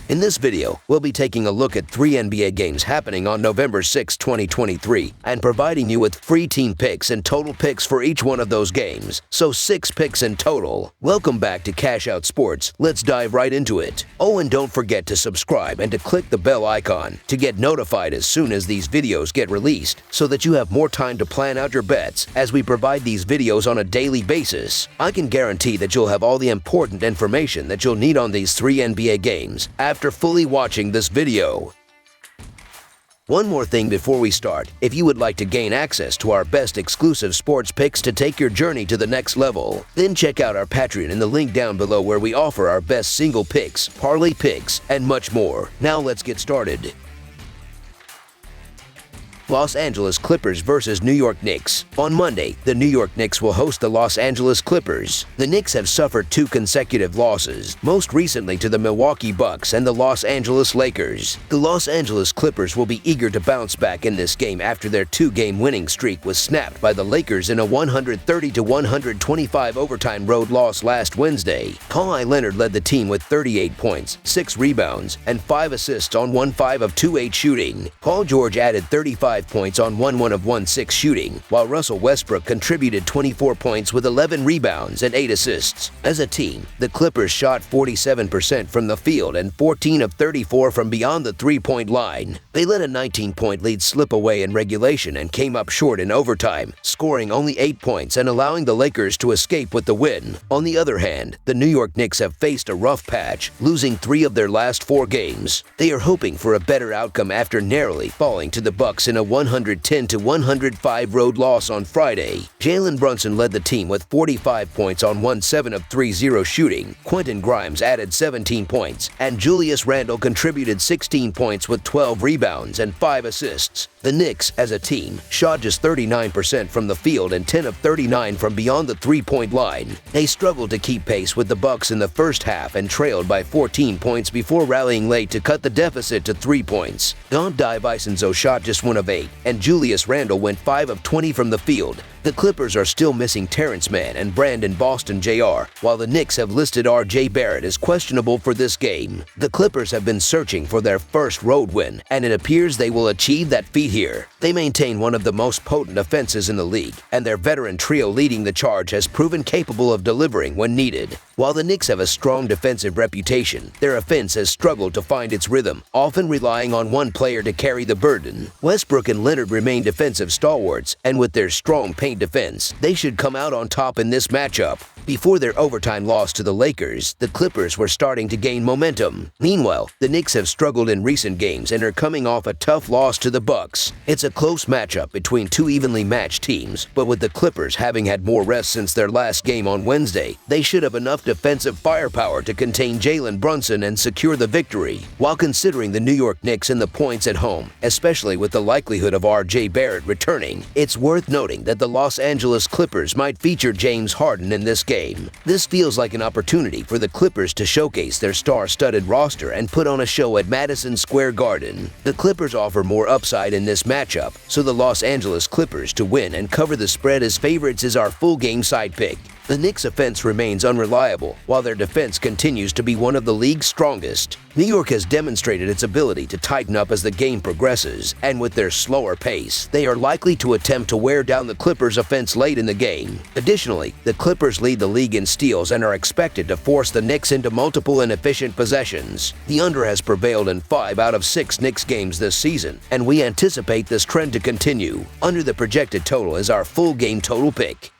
In this video, we'll be taking a look at 3 NBA games happening on November 6, 2023, and providing you with free team picks and total picks for each one of those games. So 6 picks in total. Welcome back to Cash Out Sports. Let's dive right into it. Oh, and don't forget to subscribe and to click the bell icon to get notified as soon as these videos get released, so that you have more time to plan out your bets as we provide these videos on a daily basis. I can guarantee that you'll have all the important information that you'll need on these 3 NBA games after fully watching this video. One more thing before we start. If you would like to gain access to our best exclusive sports picks to take your journey to the next level, then check out our Patreon in the link down below, where we offer our best single picks, parlay picks, and much more. Now let's get started. Los Angeles Clippers versus New York Knicks. On Monday, the New York Knicks will host the Los Angeles Clippers. The Knicks have suffered 2 consecutive losses, most recently to the Milwaukee Bucks and the Los Angeles Lakers. The Los Angeles Clippers will be eager to bounce back in this game after their 2-game winning streak was snapped by the Lakers in a 130-125 overtime road loss last Wednesday. Kawhi Leonard led the team with 38 points, 6 rebounds, and 5 assists on 1-5 of 2-8 shooting. Paul George added 35 points on 1-1 of 1-6 shooting, while Russell Westbrook contributed 24 points with 11 rebounds and 8 assists. As a team, the Clippers shot 47% from the field and 14 of 34 from beyond the three-point line. They let a 19-point lead slip away in regulation and came up short in overtime, scoring only 8 points and allowing the Lakers to escape with the win. On the other hand, the New York Knicks have faced a rough patch, losing 3 of their last 4 games. They are hoping for a better outcome after narrowly falling to the Bucks in a 110-105 road loss on Friday. Jalen Brunson led the team with 45 points on 1-7 of 3-0 shooting. Quentin Grimes added 17 points, and Julius Randle contributed 16 points with 12 rebounds and 5 assists. The Knicks, as a team, shot just 39% from the field and 10 of 39 from beyond the three-point line. They struggled to keep pace with the Bucks in the first half and trailed by 14 points before rallying late to cut the deficit to 3 points. Don Divincenzo shot just 1 of 8, and Julius Randle went 5 of 20 from the field. The Clippers are still missing Terrence Mann and Brandon Boston Jr., while the Knicks have listed R.J. Barrett as questionable for this game. The Clippers have been searching for their first road win, and it appears they will achieve that feat here. They maintain one of the most potent offenses in the league, and their veteran trio leading the charge has proven capable of delivering when needed. While the Knicks have a strong defensive reputation, their offense has struggled to find its rhythm, often relying on one player to carry the burden. Westbrook and Leonard remain defensive stalwarts, and with their strong paint defense, they should come out on top in this matchup. Before their overtime loss to the Lakers, the Clippers were starting to gain momentum. Meanwhile, the Knicks have struggled in recent games and are coming off a tough loss to the Bucks. It's a close matchup between 2 evenly matched teams, but with the Clippers having had more rest since their last game on Wednesday, they should have enough defensive firepower to contain Jalen Brunson and secure the victory. While considering the New York Knicks and the points at home, especially with the likelihood of R.J. Barrett returning, it's worth noting that the Los Angeles Clippers might feature James Harden in this game. This feels like an opportunity for the Clippers to showcase their star-studded roster and put on a show at Madison Square Garden. The Clippers offer more upside in this matchup, so the Los Angeles Clippers to win and cover the spread as favorites is our full game side pick. The Knicks' offense remains unreliable, while their defense continues to be one of the league's strongest. New York has demonstrated its ability to tighten up as the game progresses, and with their slower pace, they are likely to attempt to wear down the Clippers' offense late in the game. Additionally, the Clippers lead the league in steals and are expected to force the Knicks into multiple inefficient possessions. The under has prevailed in 5 out of 6 Knicks games this season, and we anticipate this trend to continue. Under the projected total is our full game total pick.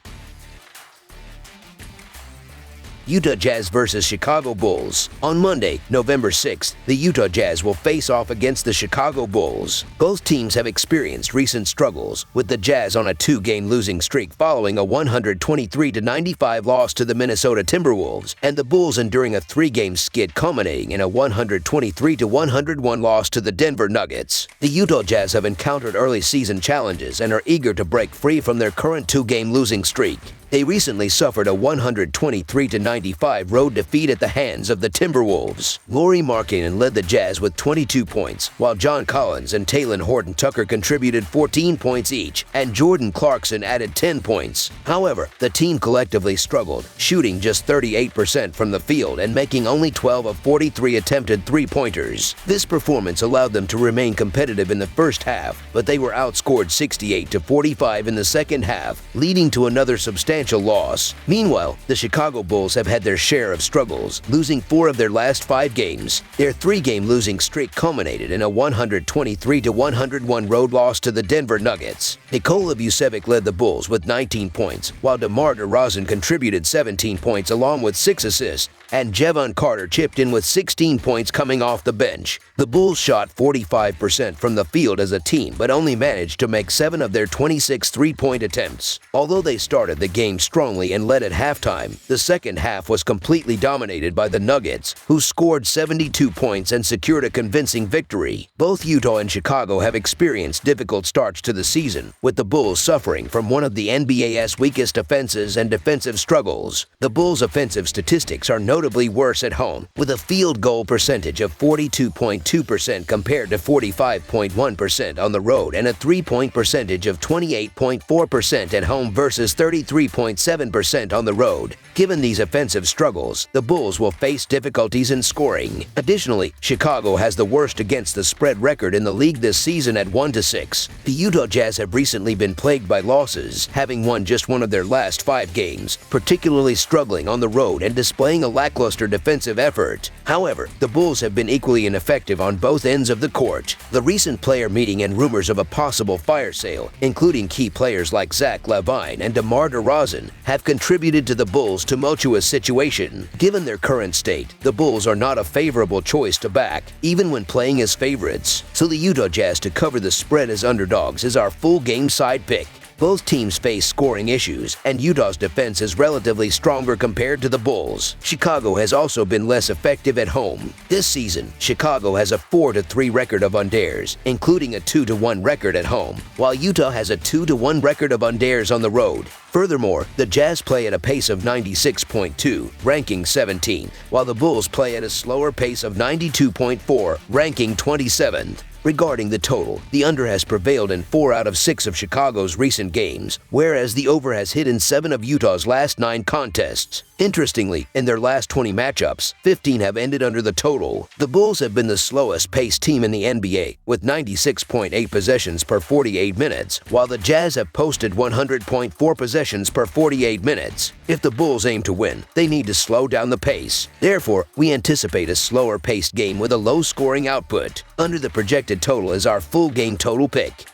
Utah Jazz versus Chicago Bulls. On Monday, November 6th, the Utah Jazz will face off against the Chicago Bulls. Both teams have experienced recent struggles, with the Jazz on a 2-game losing streak following a 123-95 loss to the Minnesota Timberwolves, and the Bulls enduring a 3-game skid culminating in a 123-101 loss to the Denver Nuggets. The Utah Jazz have encountered early season challenges and are eager to break free from their current 2-game losing streak. They recently suffered a 123-95 road defeat at the hands of the Timberwolves. Lauri Markkanen led the Jazz with 22 points, while John Collins and Talen Horton-Tucker contributed 14 points each, and Jordan Clarkson added 10 points. However, the team collectively struggled, shooting just 38% from the field and making only 12 of 43 attempted three-pointers. This performance allowed them to remain competitive in the first half, but they were outscored 68-45 in the second half, leading to another substantial loss. Meanwhile, the Chicago Bulls have had their share of struggles, losing 4 of their last 5 games. Their 3-game losing streak culminated in a 123-101 road loss to the Denver Nuggets. Nikola Vucevic led the Bulls with 19 points, while DeMar DeRozan contributed 17 points along with 6 assists, and Jevon Carter chipped in with 16 points coming off the bench. The Bulls shot 45% from the field as a team, but only managed to make 7 of their 26 three-point attempts. Although they started the game strongly and led at halftime, the second half was completely dominated by the Nuggets, who scored 72 points and secured a convincing victory. Both Utah and Chicago have experienced difficult starts to the season, with the Bulls suffering from one of the NBA's weakest offenses and defensive struggles. The Bulls' offensive statistics are notably worse at home, with a field goal percentage of 42.2% compared to 45.1% on the road and a three-point percentage of 28.4% at home versus 33.7% on the road. Given these offensive struggles, the Bulls will face difficulties in scoring. Additionally, Chicago has the worst against the spread record in the league this season at 1-6. The Utah Jazz have recently been plagued by losses, having won just one of their last 5 games, particularly struggling on the road and displaying a lackluster defensive effort. However, the Bulls have been equally ineffective on both ends of the court. The recent player meeting and rumors of a possible fire sale, including key players like Zach LaVine and DeMar DeRozan, have contributed to the Bulls' tumultuous situation. Given their current state, the Bulls are not a favorable choice to back, even when playing as favorites. So the Utah Jazz to cover the spread as underdogs is our full game side pick. Both teams face scoring issues, and Utah's defense is relatively stronger compared to the Bulls. Chicago has also been less effective at home. This season, Chicago has a 4-3 record of undares, including a 2-1 record at home, while Utah has a 2-1 record of undares on the road. Furthermore, the Jazz play at a pace of 96.2, ranking 17, while the Bulls play at a slower pace of 92.4, ranking 27th. Regarding the total, the under has prevailed in 4 out of 6 of Chicago's recent games, whereas the over has hit in 7 of Utah's last 9 contests. Interestingly, in their last 20 matchups, 15 have ended under the total. The Bulls have been the slowest-paced team in the NBA, with 96.8 possessions per 48 minutes, while the Jazz have posted 100.4 possessions per 48 minutes. If the Bulls aim to win, they need to slow down the pace. Therefore, we anticipate a slower-paced game with a low-scoring output. Under the projected total is our full game total pick.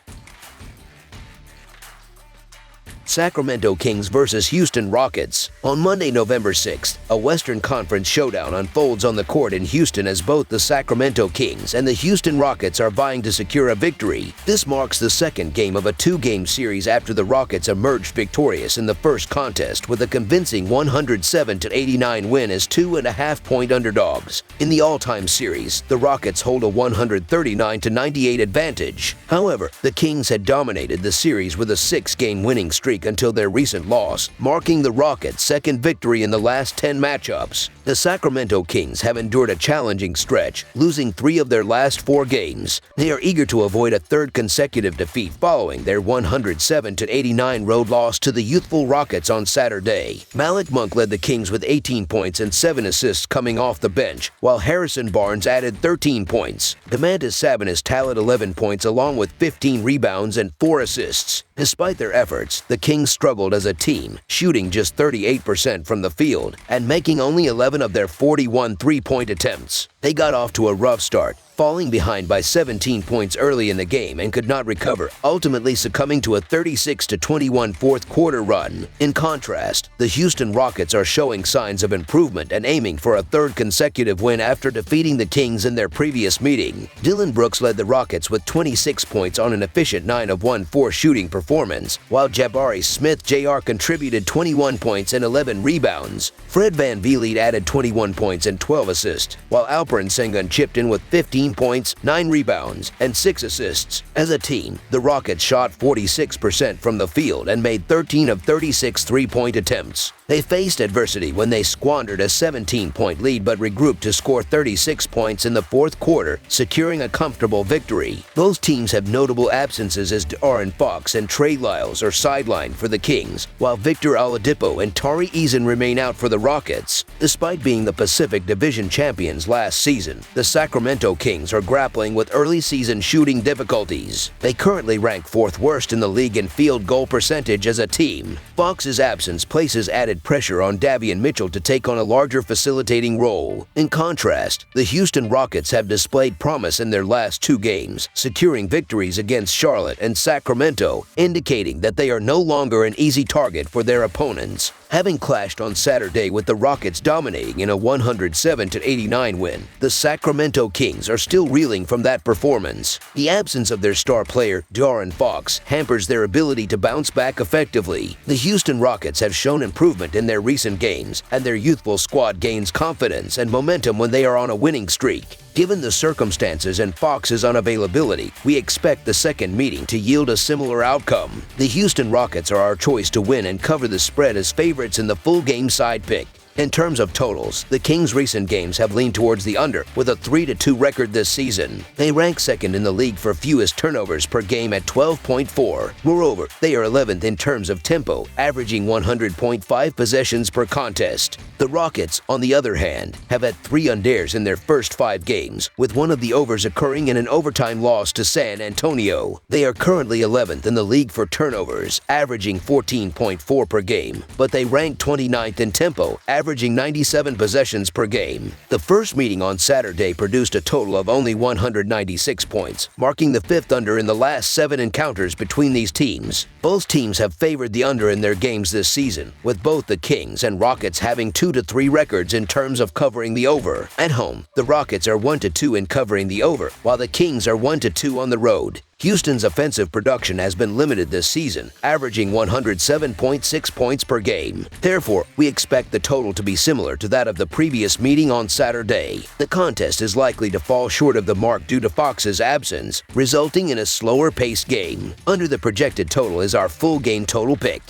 Sacramento Kings versus Houston Rockets. On Monday, November 6th, a Western Conference showdown unfolds on the court in Houston as both the Sacramento Kings and the Houston Rockets are vying to secure a victory. This marks the second game of a 2-game series after the Rockets emerged victorious in the first contest with a convincing 107-89 win as 2.5-point underdogs. In the all-time series, the Rockets hold a 139-98 advantage. However, the Kings had dominated the series with a 6-game winning streak until their recent loss, marking the Rockets' second victory in the last 10 matchups. The Sacramento Kings have endured a challenging stretch, losing 3 of their last 4 games. They are eager to avoid a third consecutive defeat following their 107-89 road loss to the youthful Rockets on Saturday. Malik Monk led the Kings with 18 points and 7 assists coming off the bench, while Harrison Barnes added 13 points. Domantas Sabonis tallied 11 points along with 15 rebounds and 4 assists. Despite their efforts, the Kings struggled as a team, shooting just 38% from the field and making only 11 of their 41 three-point attempts. They got off to a rough start, falling behind by 17 points early in the game and could not recover, ultimately succumbing to a 36-21 fourth-quarter run. In contrast, the Houston Rockets are showing signs of improvement and aiming for a third consecutive win after defeating the Kings in their previous meeting. Dillon Brooks led the Rockets with 26 points on an efficient 9 of 1-4 shooting performance, while Jabari Smith Jr. contributed 21 points and 11 rebounds. Fred VanVleet added 21 points and 12 assists, while Alperen Sengun chipped in with 15 13 points, 9 rebounds, and 6 assists. As a team, the Rockets shot 46% from the field and made 13 of 36 three-point attempts. They faced adversity when they squandered a 17-point lead but regrouped to score 36 points in the fourth quarter, securing a comfortable victory. Both teams have notable absences as De'Aaron Fox and Trey Lyles are sidelined for the Kings, while Victor Oladipo and Tari Eason remain out for the Rockets. Despite being the Pacific Division champions last season, the Sacramento Kings are grappling with early season shooting difficulties. They currently rank 4th worst in the league in field goal percentage as a team. Fox's absence places added pressure on Davion Mitchell to take on a larger facilitating role. In contrast, the Houston Rockets have displayed promise in their last 2 games, securing victories against Charlotte and Sacramento, indicating that they are no longer an easy target for their opponents. Having clashed on Saturday with the Rockets dominating in a 107-89 win, the Sacramento Kings are still reeling from that performance. The absence of their star player, De'Aaron Fox, hampers their ability to bounce back effectively. The Houston Rockets have shown improvement in their recent games, and their youthful squad gains confidence and momentum when they are on a winning streak. Given the circumstances and Fox's unavailability, we expect the second meeting to yield a similar outcome. The Houston Rockets are our choice to win and cover the spread as favorites in the full game side pick. In terms of totals, the Kings' recent games have leaned towards the under with a 3-2 record this season. They rank second in the league for fewest turnovers per game at 12.4. Moreover, they are 11th in terms of tempo, averaging 100.5 possessions per contest. The Rockets, on the other hand, have had 3 unders in their first 5 games, with one of the overs occurring in an overtime loss to San Antonio. They are currently 11th in the league for turnovers, averaging 14.4 per game, but they rank 29th in tempo, averaging 97 possessions per game. The first meeting on Saturday produced a total of only 196 points, marking the 5th under in the last 7 encounters between these teams. Both teams have favored the under in their games this season, with both the Kings and Rockets having 2-3 records in terms of covering the over. At home, the Rockets are 1-2 in covering the over, while the Kings are 1-2 on the road. Houston's offensive production has been limited this season, averaging 107.6 points per game. Therefore, we expect the total to be similar to that of the previous meeting on Saturday. The contest is likely to fall short of the mark due to Fox's absence, resulting in a slower-paced game. Under the projected total is our full game total pick.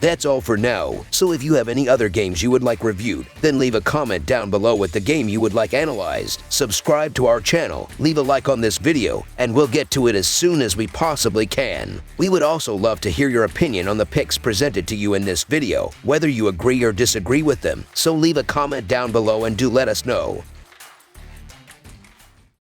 That's all for now, so if you have any other games you would like reviewed, then leave a comment down below with the game you would like analyzed. Subscribe to our channel, leave a like on this video, and we'll get to it as soon as we possibly can. We would also love to hear your opinion on the picks presented to you in this video, whether you agree or disagree with them, so leave a comment down below and do let us know.